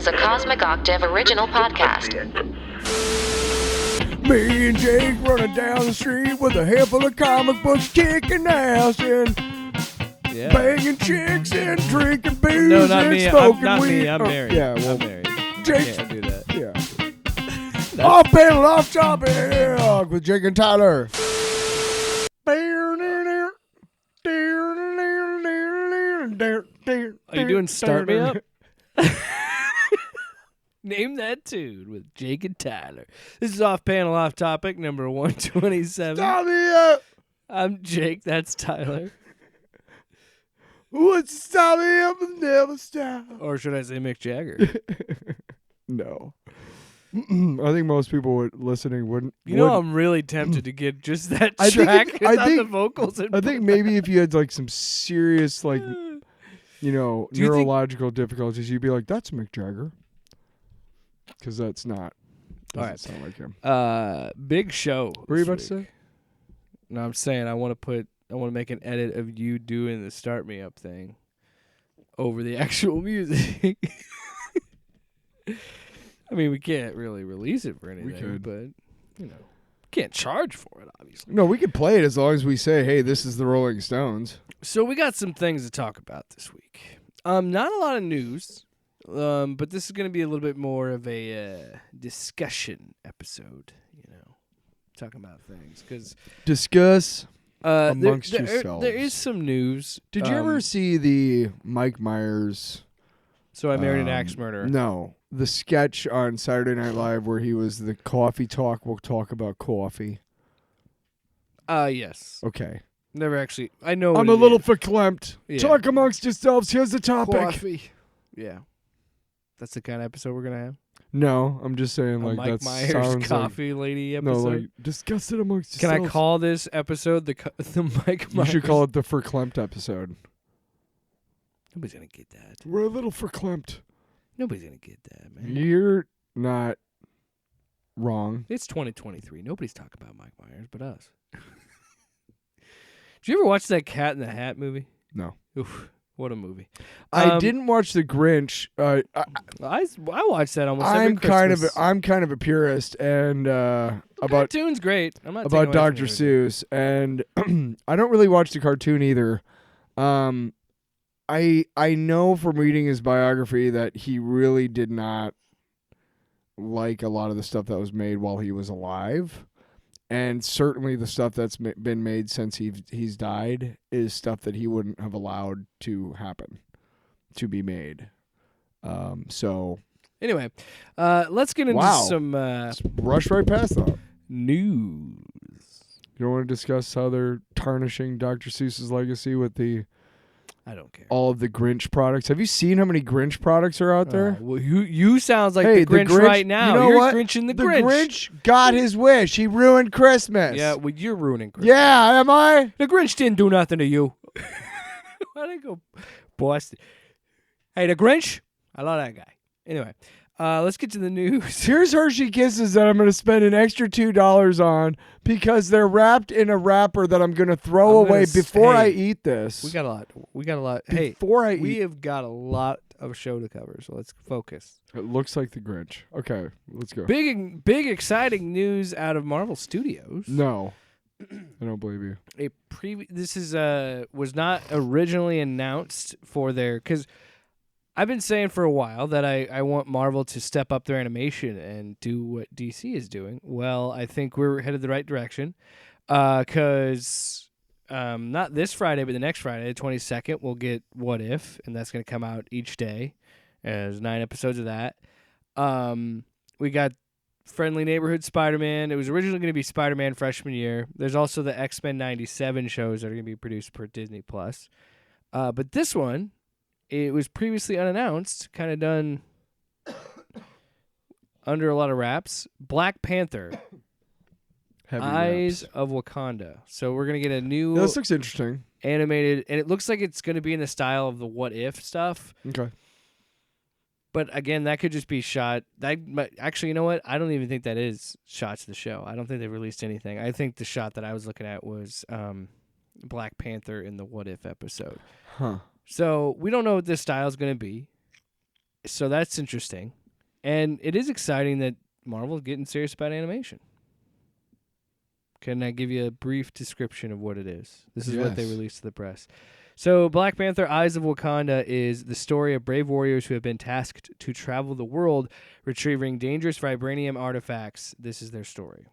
is a Cosmic Octave original podcast. Me and Jake running down the street with a handful of comic books, kicking ass and banging chicks and drinking booze No, not and me. smoking Not weed. me. I'm married. Yeah, well, I'm married. Jake. Can't do that. Yeah. Off panel, off topic with Jake and Tyler. Are you doing Start Me Up? Name that tune with Jake and Tyler. This is Off Panel, Off Topic, number 127. Start me up. I'm Jake. That's Tyler. Would stop me up and never stop. Or should I say Mick Jagger? No. I think most people listening wouldn't. You know, I'm really tempted to get just that track without the vocals. I think maybe if you had like some serious, like, neurological difficulties, you'd be like, "That's Mick Jagger," because that's not. Doesn't sound like him. Big show. What were you about to say? No, I'm saying I want to make an edit of you doing the Start Me Up thing over the actual music. I mean, we can't really release it for anything, We could. but, can't charge for it, obviously. No, we could play it as long as we say, "Hey, this is the Rolling Stones." So we got some things to talk about this week. Not a lot of news, but this is going to be a little bit more of a discussion episode, talking about things. Discuss amongst there yourselves. There is some news. Did you ever see the Mike Myers? So I Married an Axe Murderer. No, the sketch on Saturday Night Live where he was the coffee talk. We'll talk about coffee. Yes. Okay. Never actually. I know. I'm what a it little is. verklempt. Yeah. Talk amongst yourselves. Here's the topic. Coffee. Yeah. That's the kind of episode we're gonna have. No, I'm just saying, like, Mike that Myers sounds coffee lady like, episode. no, like, discuss it amongst Can yourselves. I call this episode the Mike Myers? You should call it the verklempt episode. Nobody's gonna get that. We're a little verklempt. Nobody's gonna get that, man. You're not wrong. It's 2023. Nobody's talking about Mike Myers but us. Did you ever watch that Cat in the Hat movie? No. Oof, what a movie. I didn't watch The Grinch. I watched that almost every I'm Christmas. kind of a purist and about cartoon's great. I'm not about taking away from Dr. you. Seuss, and I don't really watch the cartoon either. I know from reading his biography that he really did not like a lot of the stuff that was made while he was alive. And certainly the stuff that's been made since he's died is stuff that he wouldn't have allowed to happen, to be made. So anyway, let's get into some Just rush right past that. news. You don't want to discuss how they're tarnishing Dr. Seuss's legacy with I don't care. all of the Grinch products. Have you seen how many Grinch products are out there? Well, you sounds like Hey, the Grinch right now. You know You're what? Grinching the The Grinch. Grinch got his wish. He ruined Christmas. Yeah, well, you're ruining Christmas. Yeah, am I? The Grinch didn't do nothing to you. Why'd I go Boston? Hey, the Grinch? I love that guy. Anyway, let's get to the news. Here's Hershey Kisses that I'm going to spend an extra $2 on because they're wrapped in a wrapper that I'm going to throw away before I eat this. We got a lot. Hey, Before I we eat. have got a lot of show to cover, so let's focus. It looks like the Grinch. Okay, let's go. Big, exciting news out of Marvel Studios. No, I don't believe you. This is was not originally announced for their, because I've been saying for a while that I want Marvel to step up their animation and do what DC is doing. Well, I think we're headed the right direction, because not this Friday, but the next Friday, the 22nd, we'll get What If, and that's going to come out each day. There's 9 episodes of that. We got Friendly Neighborhood Spider-Man. It was originally going to be Spider-Man freshman year. There's also the X-Men 97 shows that are going to be produced per Disney+. But this one, it was previously unannounced, kind of done under a lot of wraps. Black Panther, Heavy Eyes wraps. of Wakanda. So we're going to get a new This looks interesting. animated, and it looks like it's going to be in the style of the What If stuff. Okay. But again, that could just be shot. Actually, you know what? I don't even think that is shot to the show. I don't think they released anything. I think the shot that I was looking at was Black Panther in the What If episode. Huh. So we don't know what this style is going to be. So that's interesting. And it is exciting that Marvel's getting serious about animation. Can I give you a brief description of what it is? This is what they Yes. released to the press. So Black Panther Eyes of Wakanda is the story of brave warriors who have been tasked to travel the world retrieving dangerous vibranium artifacts. This is their story.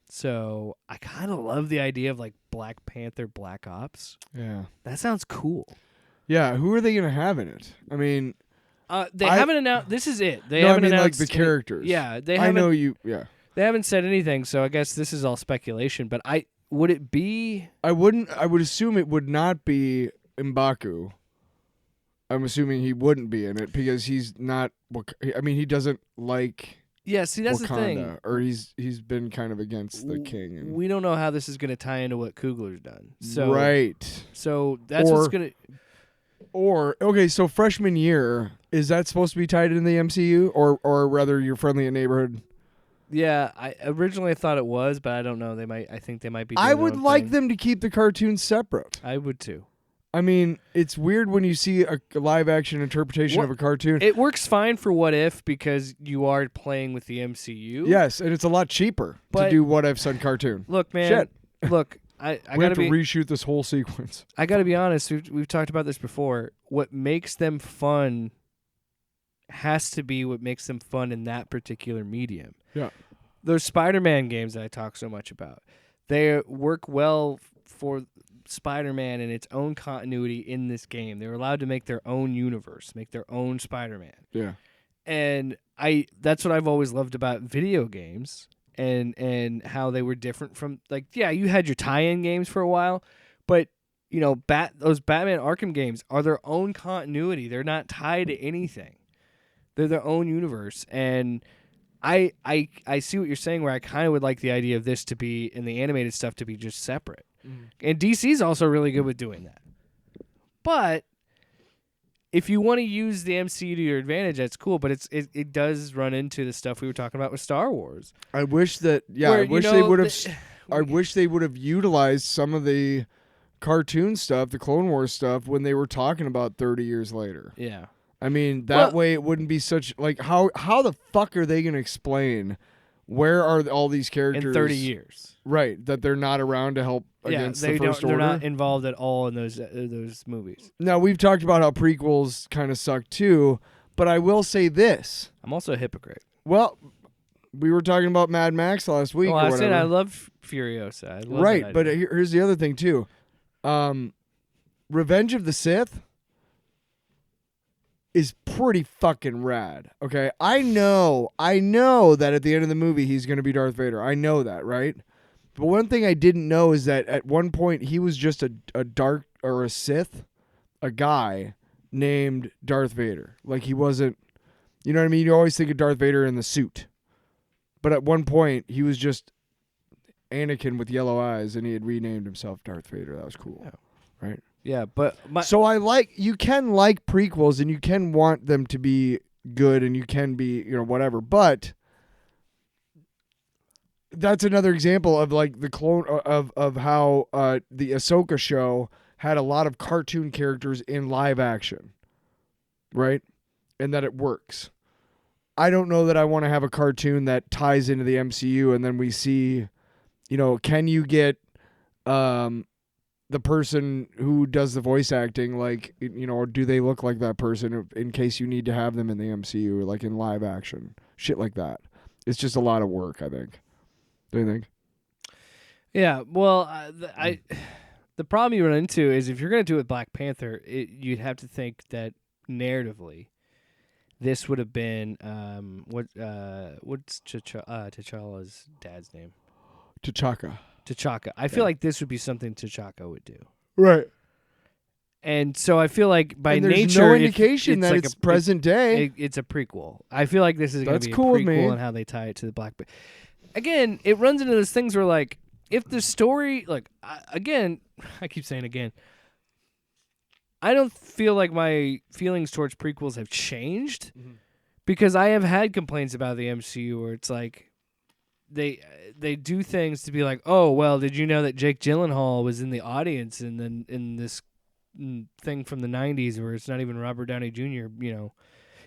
So I kind of love the idea of like Black Panther Black Ops. Yeah. That sounds cool. Yeah, who are they going to have in it? I mean, They haven't announced. This is it. They no, haven't I mean announced like the characters. Yeah, they I haven't. know you. Yeah. They haven't said anything, so I guess this is all speculation. But would it be? I would assume it would not be M'Baku. I'm assuming he wouldn't be in it because he's not. I mean, he doesn't like. Yeah, see, that's Wakanda, the thing. or he's been kind of against the king. And, We don't know how this is going to tie into what Coogler's done. So right. So that's what's going to. Or okay, so freshman year, is that supposed to be tied in the MCU, or rather your friendly neighborhood? Yeah, I originally thought it was, but I don't know. I think they might be. Doing I their would own like thing. them to keep the cartoons separate. I would too. I mean, it's weird when you see a live action interpretation of a cartoon. It works fine for What If because you are playing with the MCU. Yes, and it's a lot cheaper to But- do What If's on cartoon. Look, man. Shit. Look, I We have gotta to be. reshoot this whole sequence. I gotta be honest. We've talked about this before. What makes them fun has to be what makes them fun in that particular medium. Yeah. Those Spider-Man games that I talk so much about, they work well for Spider-Man and its own continuity in this game. They're allowed to make their own universe, make their own Spider-Man. Yeah. And that's what I've always loved about video games and how they were different from, like, yeah, you had your tie-in games for a while, but you know, those Batman Arkham games are their own continuity. They're not tied to anything. They're their own universe. And I see what you're saying, where I kind of would like the idea of this to be, and the animated stuff to be just separate. And DC's also really good with doing that. But if you want to use the MCU to your advantage, that's cool. But it does run into the stuff we were talking about with Star Wars. I wish that. Yeah, Where, I you wish know, they would have. I wish they would have utilized some of the cartoon stuff, the Clone Wars stuff, when they were talking about 30 years later. Yeah. I mean, that way it wouldn't be such like how the fuck are they going to explain where are all these characters In 30 years. Right, that they're not around to help against the First they're Order. not involved at all in those movies. Now, we've talked about how prequels kind of suck too, but I will say this. I'm also a hypocrite. Well, we were talking about Mad Max last week Well, or I whatever. said I love Furiosa. I love Right, that but idea. here's the other thing too. Revenge of the Sith is pretty fucking rad. Okay, I know that at the end of the movie he's going to be Darth Vader. I know that, right? But one thing I didn't know is that at one point he was just a dark or a Sith, a guy named Darth Vader. Like he wasn't, you know what I mean? You always think of Darth Vader in the suit. But at one point he was just Anakin with yellow eyes, and he had renamed himself Darth Vader. That was cool, right? Yeah, but So you can like prequels, and you can want them to be good, and you can be, whatever. But that's another example of like the clone of how the Ahsoka show had a lot of cartoon characters in live action, right? And that it works. I don't know that I want to have a cartoon that ties into the MCU, and then we see, can you get the person who does the voice acting, like, or do they look like that person in case you need to have them in the MCU, like in live action, shit like that. It's just a lot of work, I think. Do you think? yeah, well, the problem you run into is if you're going to do it with Black Panther, you'd have to think that narratively, this would have been what's T'Challa's dad's name? T'Chaka. I feel like this would be something T'Chaka would do. Right. And so I feel like by And there's nature, no indication that like it's present day. It's a prequel. I feel like this is going That's to be cool a with me. prequel and how they tie it to the Black. Again, it runs into those things where, like, if the story, like, I keep saying again, I don't feel like my feelings towards prequels have changed because I have had complaints about the MCU where it's like they do things to be like, oh, well, did you know that Jake Gyllenhaal was in the audience in this thing from the 90s where it's not even Robert Downey Jr.,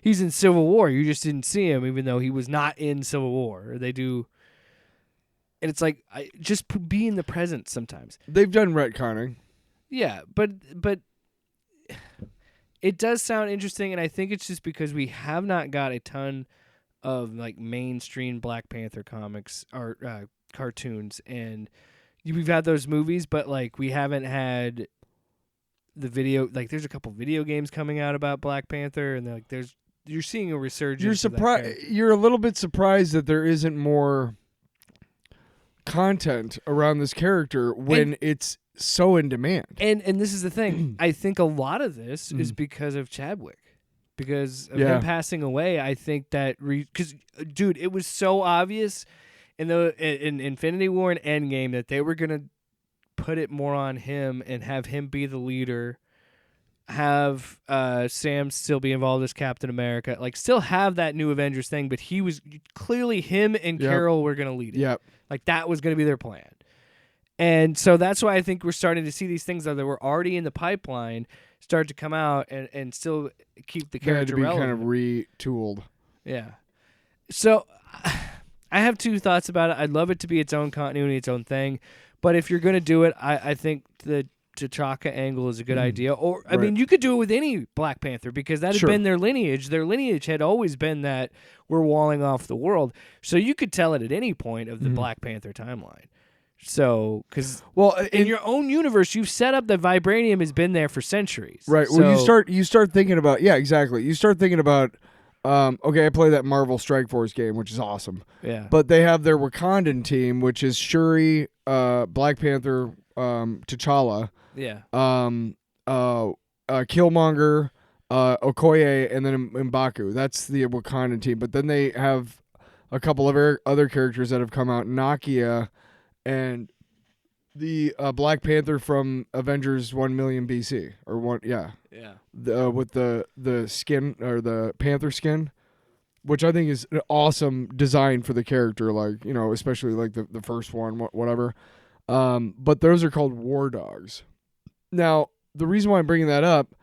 he's in Civil War. You just didn't see him, even though he was not in Civil War. Or they do, and it's like just be in the present sometimes. They've done retconning. Yeah, but it does sound interesting, and I think it's just because we have not got a ton of like mainstream Black Panther comics or cartoons, and we've had those movies, but like we haven't had the video. Like there's a couple video games coming out about Black Panther, and like you're seeing a resurgence. You're surprised. You're a little bit surprised that there isn't more content around this character when it's so in demand. And this is the thing. I think a lot of this is because of Chadwick. Because of him passing away, I think that because dude, it was so obvious in Infinity War and Endgame that they were gonna put it more on him and have him be the leader, have Sam still be involved as Captain America, like still have that New Avengers thing, but he was clearly him and Carol were gonna lead it. Yep. Like that was gonna be their plan. And so that's why I think we're starting to see these things that were already in the pipeline start to come out and still keep the character relevant. Kind of retooled. Yeah. So I have two thoughts about it. I'd love it to be its own continuity, its own thing. But if you're going to do it, I think the T'Chaka angle is a good idea. Or I mean, you could do it with any Black Panther because that had been their lineage. Their lineage had always been that we're walling off the world. So you could tell it at any point of the Black Panther timeline. So, because in your own universe, you've set up that vibranium has been there for centuries. Right. So, well, you start thinking about exactly. You start thinking about okay, I play that Marvel Strike Force game, which is awesome. Yeah. But they have their Wakandan team, which is Shuri, Black Panther, T'Challa. Yeah. Killmonger, Okoye, and then M'Baku. That's the Wakandan team. But then they have a couple of other characters that have come out, Nakia. And the Black Panther from Avengers 1 million BC with the skin or the panther skin, which I think is an awesome design for the character, like especially like the first one, whatever. But those are called war dogs. Now the reason why I'm bringing that up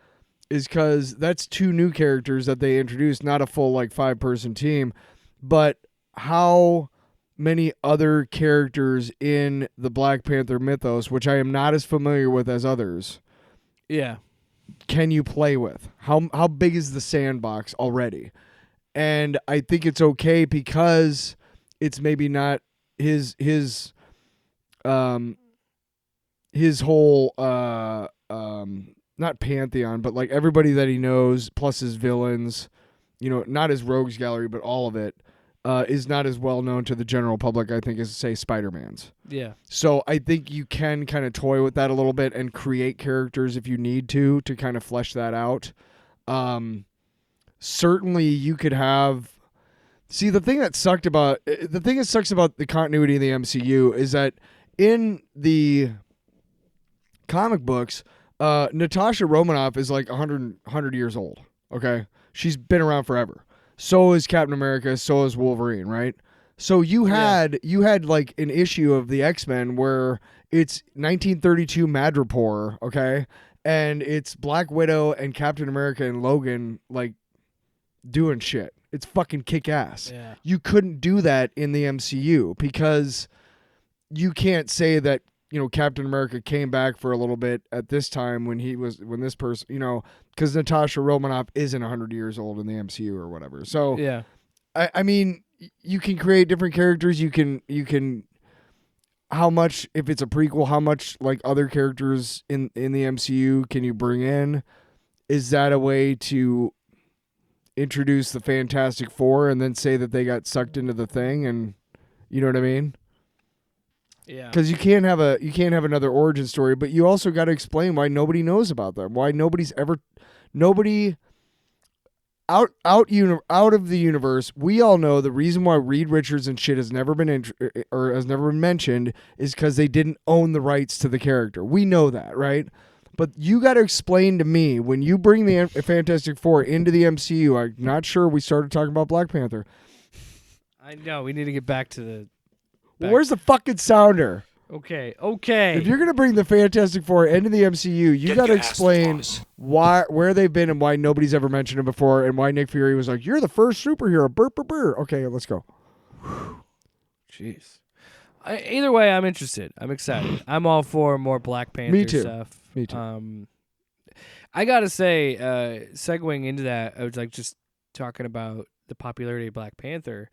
is because that's two new characters that they introduced, not a full like 5-person team, but how many other characters in the Black Panther mythos, which I am not as familiar with as others. Yeah. Can you play with? How big is the sandbox already? And I think it's okay because it's maybe not his whole not pantheon, but like everybody that he knows plus his villains, not his rogues gallery, but all of it. Is not as well known to the general public, I think, as, say, Spider-Man's. Yeah. So I think you can kind of toy with that a little bit and create characters if you need to kind of flesh that out. Certainly you could have... See, the thing that sucks about the continuity in the MCU is that in the comic books, Natasha Romanoff is like 100 years old, okay? She's been around forever. So is Captain America, so is Wolverine, right? So you had like an issue of the X-Men where it's 1932 Madripoor, okay? And it's Black Widow and Captain America and Logan like doing shit. It's fucking kick-ass. Yeah. You couldn't do that in the MCU because you can't say that, Captain America came back for a little bit at this time when this person, because Natasha Romanoff isn't 100 years old in the MCU or whatever. So, yeah, I mean, you can create different characters. You can, how much, if it's a prequel, how much like other characters in the MCU can you bring in? Is that a way to introduce the Fantastic Four and then say that they got sucked into the thing? And you know what I mean? Yeah, because you can't have another origin story, but you also got to explain why nobody knows about them, why nobody out of the universe. We all know the reason why Reed Richards and shit has never been mentioned is because they didn't own the rights to the character. We know that, right? But you got to explain to me when you bring the Fantastic Four into the MCU. I'm not sure we started talking about Black Panther. I know we need to get back to the. Where's the fucking sounder? Okay. If you're gonna bring the Fantastic Four into the MCU, you got to explain where they've been and why nobody's ever mentioned them before, and why Nick Fury was like, "You're the first superhero." Burr, burr, burr. Okay, let's go. Jeez. Either way, I'm interested. I'm excited. I'm all for more Black Panther stuff. Me too. I gotta say, segueing into that, I was like just talking about the popularity of Black Panther.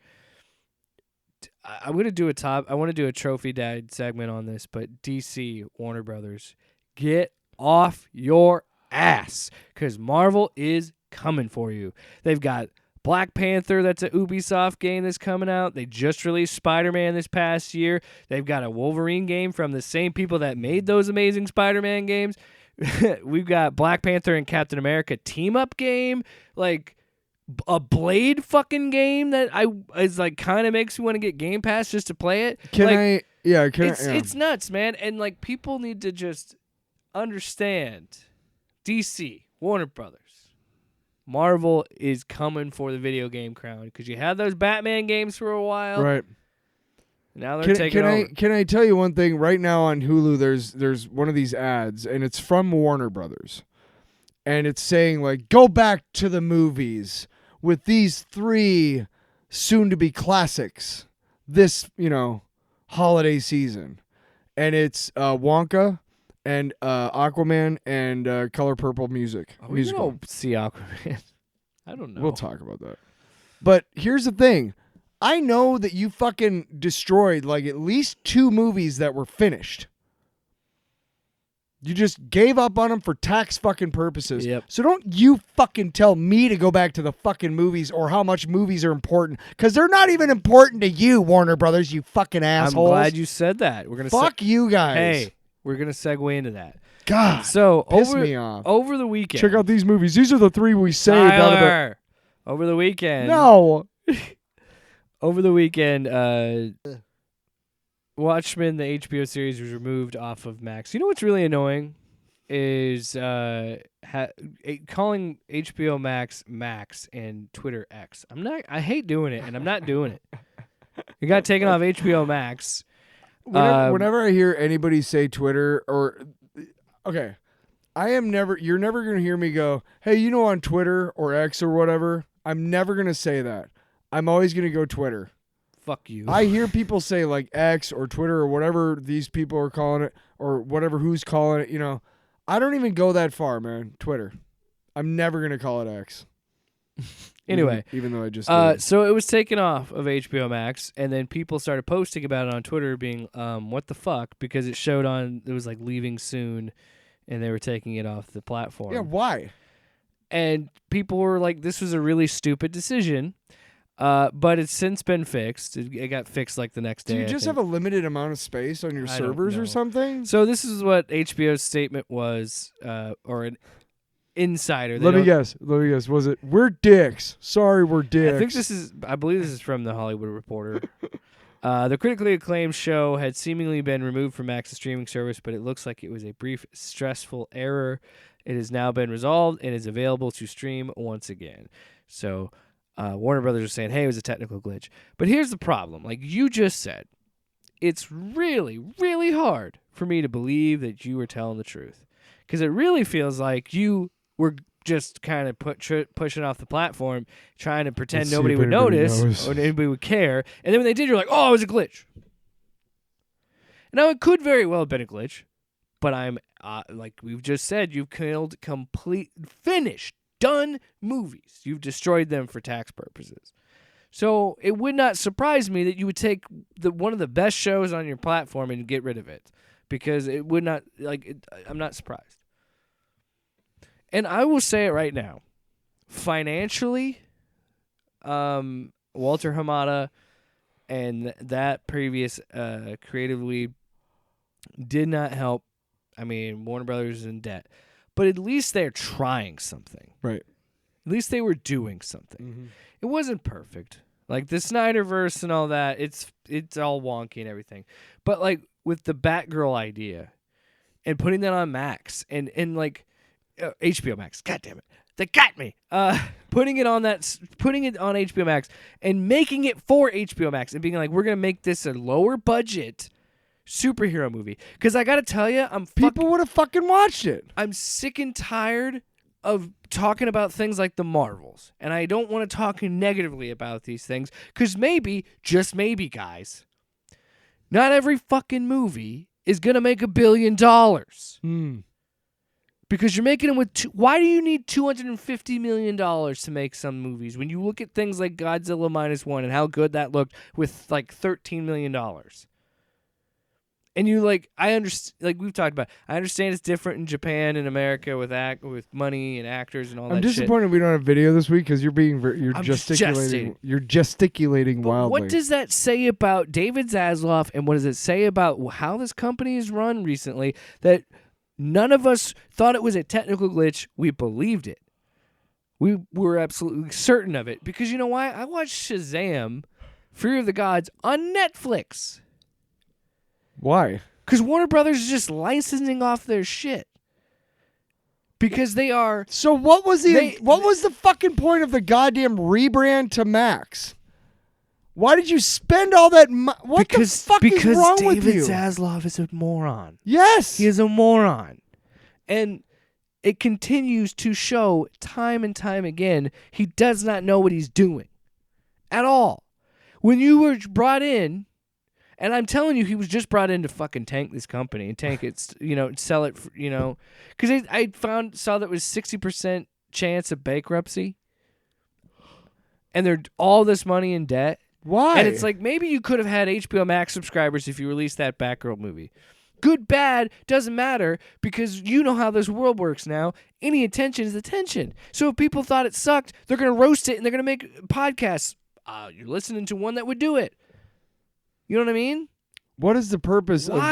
I'm gonna do I want to do a Trophy Dad segment on this, but DC, Warner Brothers, get off your ass, because Marvel is coming for you. They've got Black Panther, that's a Ubisoft game that's coming out. They just released Spider-Man this past year. They've got a Wolverine game from the same people that made those amazing Spider-Man games. We've got Black Panther and Captain America team-up game, like a Blade fucking game that is like kind of makes me want to get Game Pass just to play it. It's nuts, man. And like people need to just understand DC, Warner Brothers, Marvel is coming for the video game crown, because you had those Batman games for a while. Right. Now they're taking over. Can I tell you one thing? Right now on Hulu, there's one of these ads, and it's from Warner Brothers. And it's saying, like, go back to the movies with these 3 soon-to-be classics this, holiday season. And it's Wonka and Aquaman and Color Purple musical. You don't see Aquaman. I don't know. We'll talk about that. But here's the thing. I know that you fucking destroyed like at least 2 movies that were finished. You just gave up on them for tax fucking purposes. Yep. So don't you fucking tell me to go back to the fucking movies or how much movies are important, because they're not even important to you, Warner Brothers, you fucking assholes. I'm glad you said that. We're gonna fuck you guys. Hey, we're gonna segue into that. God, so piss me off. Over the weekend, check out these movies. These are the 3 we saved out of it. Over the weekend, no. Over the weekend, Watchmen, the HBO series, was removed off of Max. You know what's really annoying is calling HBO Max and Twitter X. I hate doing it, and I'm not doing it. It got taken off HBO Max. Whenever I hear anybody say Twitter you're never going to hear me go, hey, on Twitter or X or whatever, I'm never going to say that. I'm always going to go Twitter. Fuck you. I hear people say like X or Twitter or whatever these people are calling it, or whatever who's calling it, I don't even go that far, man. Twitter. I'm never going to call it X. Anyway. Even though I just did. So it was taken off of HBO Max, and then people started posting about it on Twitter being, what the fuck? Because it showed it was like leaving soon, and they were taking it off the platform. Yeah, why? And people were like, this was a really stupid decision. But it's since been fixed. It got fixed like the next day. Do you just have a limited amount of space on your servers or something? So this is what HBO's statement was, or an insider. Let me guess. Was it, we're dicks? Sorry, we're dicks. I believe this is from the Hollywood Reporter. The critically acclaimed show had seemingly been removed from Max's streaming service, but it looks like it was a brief, stressful error. It has now been resolved and is available to stream once again. So Warner Brothers are saying, hey, it was a technical glitch. But here's the problem. Like you just said, it's really, really hard for me to believe that you were telling the truth, because it really feels like you were just kind of pushing off the platform, trying to pretend nobody would notice or anybody would care. And then when they did, you're like, oh, it was a glitch. Now, it could very well have been a glitch, but I'm like we've just said, you've killed finished, done movies. You've destroyed them for tax purposes. So it would not surprise me that you would take one of the best shows on your platform and get rid of it, because it would not, I'm not surprised. And I will say it right now, financially, Walter Hamada and that previous creative lead did not help. I mean, Warner Brothers is in debt. But at least they're trying something. Right. At least they were doing something. Mm-hmm. It wasn't perfect. Like the Snyderverse and all that, it's all wonky and everything. But like with the Batgirl idea and putting that on Max and like HBO Max, God damn it, they got me. Putting it on HBO Max and making it for HBO Max and being like, we're gonna make this a lower budget superhero movie. Because I got to tell you, People would have fucking watched it. I'm sick and tired of talking about things like the Marvels. And I don't want to talk negatively about these things. Because maybe, just maybe, guys, not every fucking movie is going to make $1 billion. Because you're making them with... Why do you need $250 million to make some movies when you look at things like Godzilla -1 and how good that looked with like $13 million? And you I understand, like we've talked about, I understand it's different in Japan and America with money and actors and all that shit. I'm disappointed we don't have video this week because you're I'm gesticulating. You're gesticulating wildly. What does that say about David Zaslav, and what does it say about how this company is run recently that none of us thought it was a technical glitch? We believed it. We were absolutely certain of it. Because you know why? I watched Shazam, Fear of the Gods, on Netflix. Why? Because Warner Brothers is just licensing off their shit. Because they are... So what was the fucking point of the goddamn rebrand to Max? Why did you spend all that money? What the fuck is wrong with you? Because David Zaslav is a moron. Yes. He is a moron. And it continues to show time and time again he does not know what he's doing. At all. When you were brought in, and I'm telling you, he was just brought in to fucking tank this company and tank it, sell it, because I saw that it was 60% chance of bankruptcy. And they're all this money in debt. Why? And it's like, maybe you could have had HBO Max subscribers if you released that Batgirl movie. Good, bad, doesn't matter, because you know how this world works now. Any attention is attention. So if people thought it sucked, they're going to roast it and they're going to make podcasts. You're listening to one that would do it. You know what I mean? What is the purpose of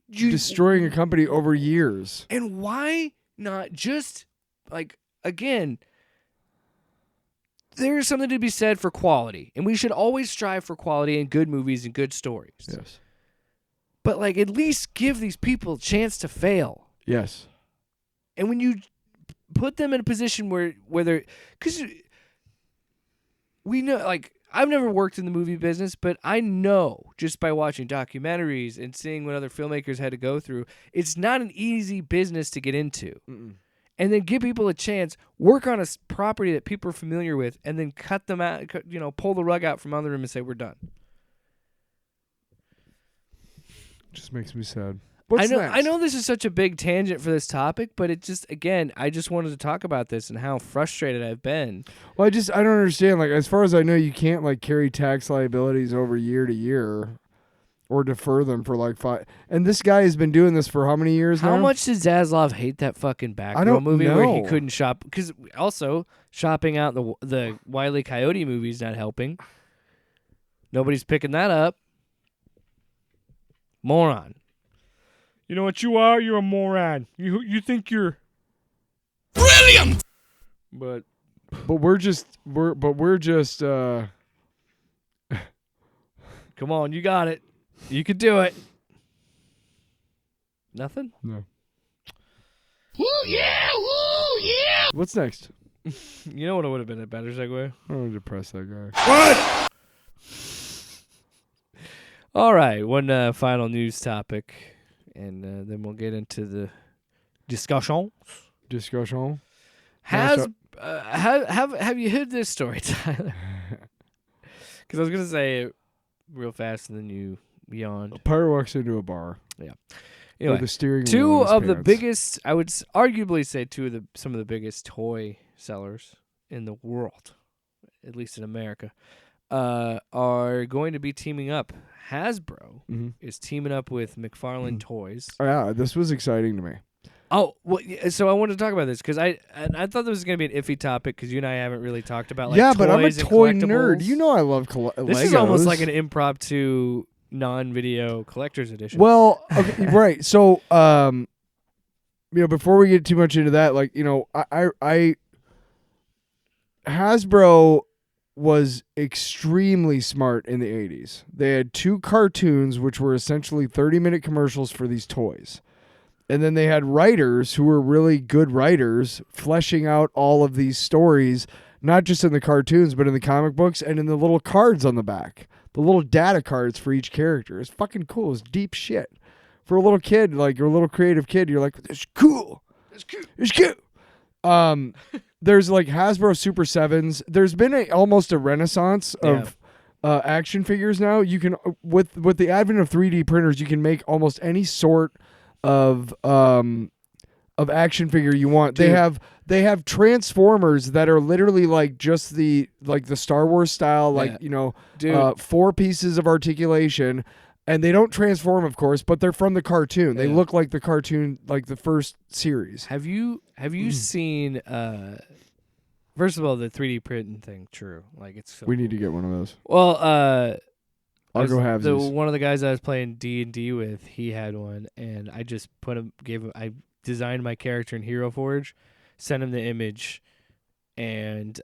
destroying a company over years? And why not just, again... There's something to be said for quality, and we should always strive for quality and good movies and good stories. Yes. But at least give these people a chance to fail. Yes. And when you put them in a position where they're, because we know, I've never worked in the movie business, but I know just by watching documentaries and seeing what other filmmakers had to go through, it's not an easy business to get into. Mm-mm. And then give people a chance, work on a property that people are familiar with, and then cut them out, pull the rug out from under them and say, we're done. Just makes me sad. I know this is such a big tangent for this topic, but it just, again, I just wanted to talk about this and how frustrated I've been. Well, I don't understand. As far as I know, you can't, carry tax liabilities over year to year. Or defer them for 5. And this guy has been doing this for how many years now? How much does Zaslav hate that fucking Batgirl movie where he couldn't shop? Because also, shopping out the Wile E. Coyote movie is not helping. Nobody's picking that up. Moron. You know what you are? You're a moron. You think you're... brilliant! But we're just... Come on, you got it. You could do it. Nothing? No. Woo yeah! Woo yeah! What's next? You know what would have been a better segue? I don't want to depress that guy. What? All right, one final news topic, and then we'll get into the discussion. Have you heard this story, Tyler? Because I was going to say it real fast, and then you yawned. A pirate walks into a bar. Yeah. Anyway, with a steering wheel two in his of the pants. biggest, I would arguably say some of the biggest toy sellers in the world, at least in America, are going to be teaming up. Hasbro is teaming up with McFarlane Toys. Oh, yeah, this was exciting to me. Oh, well, so I wanted to talk about this because I thought this was going to be an iffy topic because you and I haven't really talked about yeah, toys but I'm a toy and nerd. You know I love Legos. This is almost like an impromptu non-video collector's edition. Well, okay, right. So, before we get too much into that, I Hasbro was extremely smart in the 80s. They had 2 cartoons, which were essentially 30-minute commercials for these toys. And then they had writers who were really good writers fleshing out all of these stories, not just in the cartoons, but in the comic books and in the little cards on the back. The little data cards for each character. It's fucking cool. It's deep shit. For a little kid, like you're a little creative kid, you're like, this is cool. It's cute. It's cute. There's like Hasbro Super 7s. There's been almost a renaissance of action figures now. You can with the advent of 3D printers, you can make almost any sort of action figure you want. Dude. They have Transformers that are literally like just the Star Wars style, like Dude. 4 pieces of articulation. And they don't transform, of course, but they're from the cartoon. They look like the cartoon, like the first series. Have you seen? First of all, the 3D printing thing, true. Like it's. So We need to cool. get one of those. Well, I'll go have these. One of the guys I was playing D&D with, he had one, and I just I designed my character in Hero Forge, sent him the image, and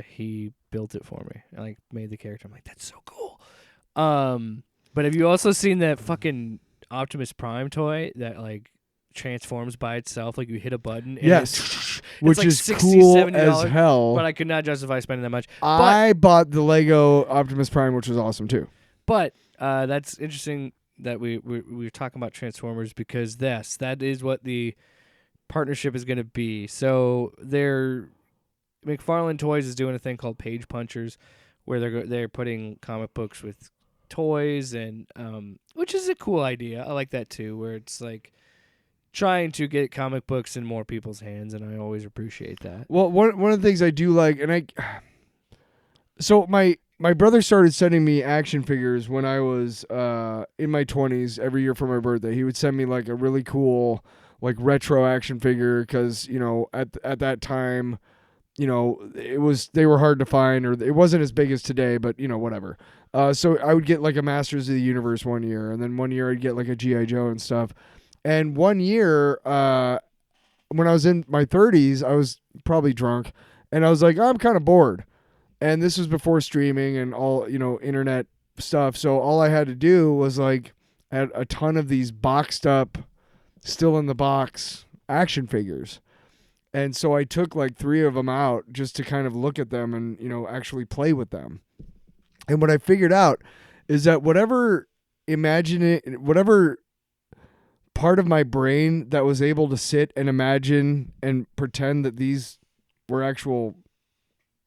he built it for me. I like made the character. I'm like, that's so cool. But have you also seen that fucking Optimus Prime toy that like transforms by itself? Like you hit a button. And Yes, which like is $60, cool $70, as hell. But I could not justify spending that much. I bought the Lego Optimus Prime, which was awesome too. But that's interesting that we were talking about Transformers because that is what the partnership is going to be. So McFarlane Toys is doing a thing called Page Punchers, where they're putting comic books with toys and which is a cool idea. I like that too, where it's like trying to get comic books in more people's hands, and I always appreciate that. Well, one of the things I do like, and so my brother started sending me action figures when I was in my 20s every year for my birthday. He would send me like a really cool like retro action figure because at that time they were hard to find, or it wasn't as big as today, but whatever. So I would get like a Masters of the Universe one year, and then one year I'd get like a G.I. Joe and stuff. And one year, when I was in my 30s, I was probably drunk, and I was like, I'm kind of bored. And this was before streaming and all, internet stuff. So all I had to do was like, I had a ton of these boxed up, still in the box action figures. And so I took like 3 of them out just to kind of look at them and, actually play with them. And what I figured out is that whatever part of my brain that was able to sit and imagine and pretend that these were actual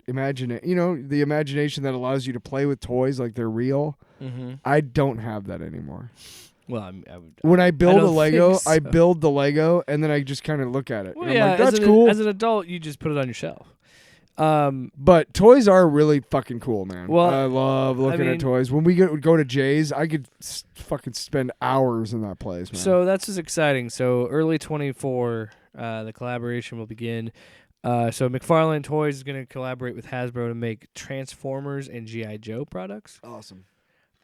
the imagination that allows you to play with toys like they're real. Mm-hmm. I don't have that anymore. Well, when I build a Lego, think so. I build the Lego and then I just kind of look at it. Well, and I'm like, that's as cool. As an adult, you just put it on your shelf. But toys are really fucking cool, man. Well, I love looking at toys. When we go to Jay's, I could fucking spend hours in that place, man. So that's just exciting. So early 24, the collaboration will begin. So McFarlane Toys is going to collaborate with Hasbro to make Transformers and G.I. Joe products. Awesome.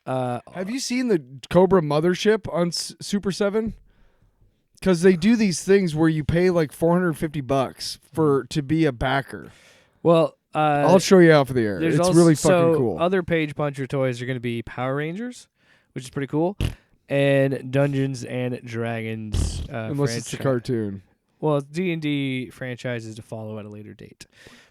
Have you seen the Cobra Mothership on Super 7? Because they do these things where you pay like $450 to be a backer. Well, I'll show you out for the air. It's also, really fucking cool. Other Page Puncher toys are going to be Power Rangers, which is pretty cool, and Dungeons and Dragons. Unless it's a cartoon. Well, D&D franchises to follow at a later date.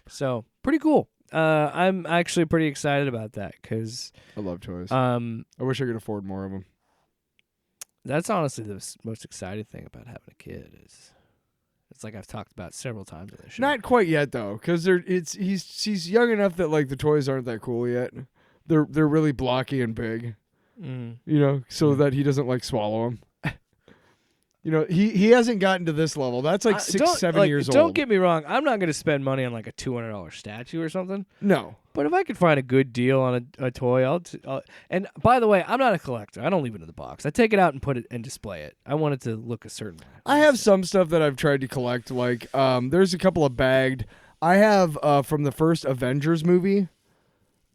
So pretty cool. I'm actually pretty excited about that because I love toys. I wish I could afford more of them. That's honestly the most exciting thing about having a kid is. It's like I've talked about several times on this show. Not quite yet though, because he's young enough that like the toys aren't that cool yet. They're really blocky and big, so that he doesn't like swallow them. He hasn't gotten to this level. That's like 6-7 years old. Don't get me wrong. I'm not going to spend money on like a $200 statue or something. No. But if I could find a good deal on a toy, I'll and by the way, I'm not a collector. I don't leave it in the box. I take it out and put it and display it. I want it to look a certain way. I have some stuff that I've tried to collect. Like, there's a couple of bagged. I have from the first Avengers movie,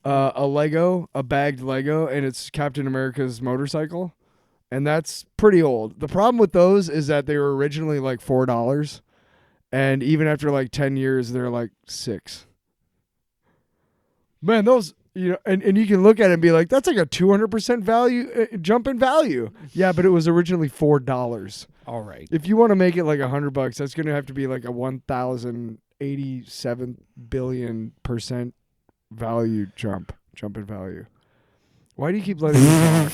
a bagged Lego, and it's Captain America's motorcycle. And that's pretty old. The problem with those is that they were originally like $4. And even after like 10 years, they're like $6. Man, those, and you can look at it and be like, that's like a 200% value jump in value. Yeah, but it was originally $4. All right. If you want to make it like $100, that's going to have to be like a 1,087 billion% value jump in value. Why do you keep letting me talk?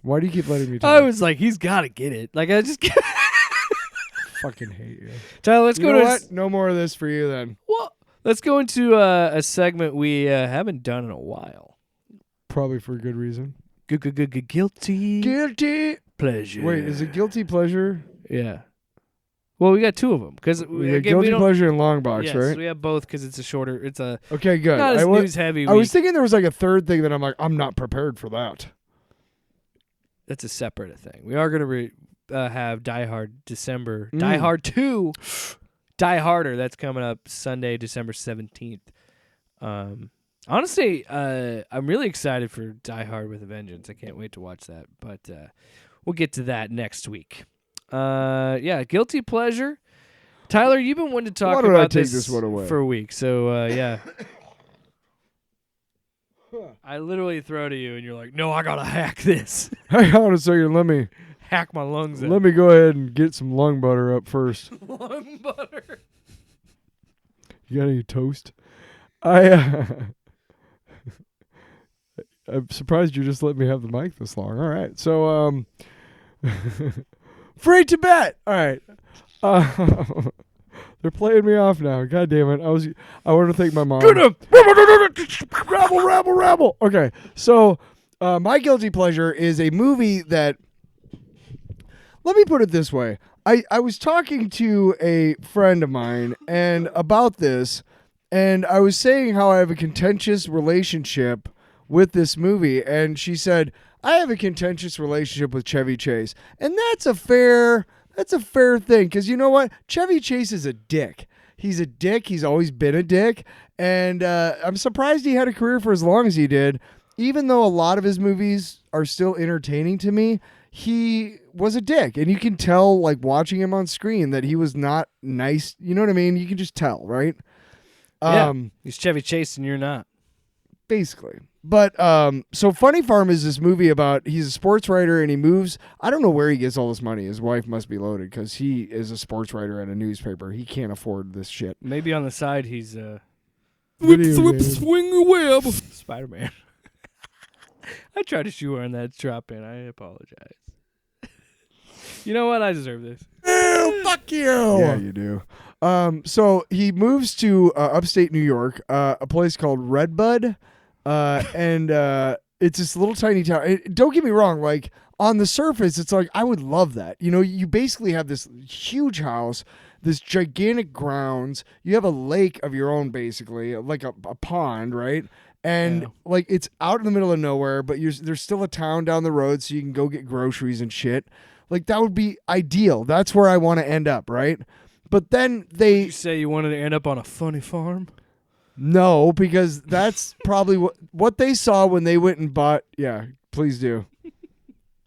Why do you keep letting me talk? I was like, he's got to get it. Like, I just fucking hate you. Tyler, let's You go know to what? No more of this for you then. Well, let's go into a segment we haven't done in a while. Probably for a good reason. Guilty pleasure. Wait, is it guilty pleasure? Yeah. Well, we got two of them because We got guilty pleasure and long box, yes, right? we have both because it's a shorter. It's a Okay, good. not as news heavy. I was thinking there was like a third thing that I'm like, I'm not prepared for that. That's a separate thing. We are going to have Die Hard December. Die Hard 2. Die Harder. That's coming up Sunday, December 17th. Honestly, I'm really excited for Die Hard with a Vengeance. I can't wait to watch that. But we'll get to that next week. Yeah, guilty pleasure. Tyler, you've been wanting to talk about this one away? for a week. So, yeah. I literally throw to you, and you're like, no, I got to hack this. Hang on a second. Let me Hack my lungs out. Let me go ahead and get some lung butter up first. Lung butter. You got any toast? I'm surprised you just let me have the mic this long. All right. So, free Tibet. All right. They're playing me off now. God damn it. I want to thank my mom. Rabble. Okay. So, my guilty pleasure is a movie that, let me put it this way. I was talking to a friend of mine and about this, and I was saying how I have a contentious relationship with this movie, and she said, I have a contentious relationship with Chevy Chase. And that's a fair thing, because you know what? Chevy Chase is a dick. He's a dick. He's always been a dick. And I'm surprised he had a career for as long as he did. Even though a lot of his movies are still entertaining to me, he was a dick. And you can tell, like, watching him on screen that he was not nice. You know what I mean? You can just tell, right? Yeah, he's Chevy Chase and you're not. Basically. But so Funny Farm is this movie about, he's a sports writer and he moves. I don't know where he gets all this money. His wife must be loaded because he is a sports writer at a newspaper. He can't afford this shit. Maybe on the side he's Whip, swing a web. Spider-Man. I tried to shoehorn that drop in. I apologize. You know what? I deserve this. Oh, fuck you. Yeah, you do. So he moves to upstate New York, a place called Redbud. And it's this little tiny town. Don't get me wrong, like on the surface, it's like I would love that. You know, you basically have this huge house, this gigantic grounds. You have a lake of your own, basically, like a pond, right? And like it's out in the middle of nowhere, but there's still a town down the road, so you can go get groceries and shit. Like that would be ideal. That's where I want to end up, right? But then You say you wanted to end up on a funny farm? No, because that's probably what they saw when they went and bought. Yeah, please do.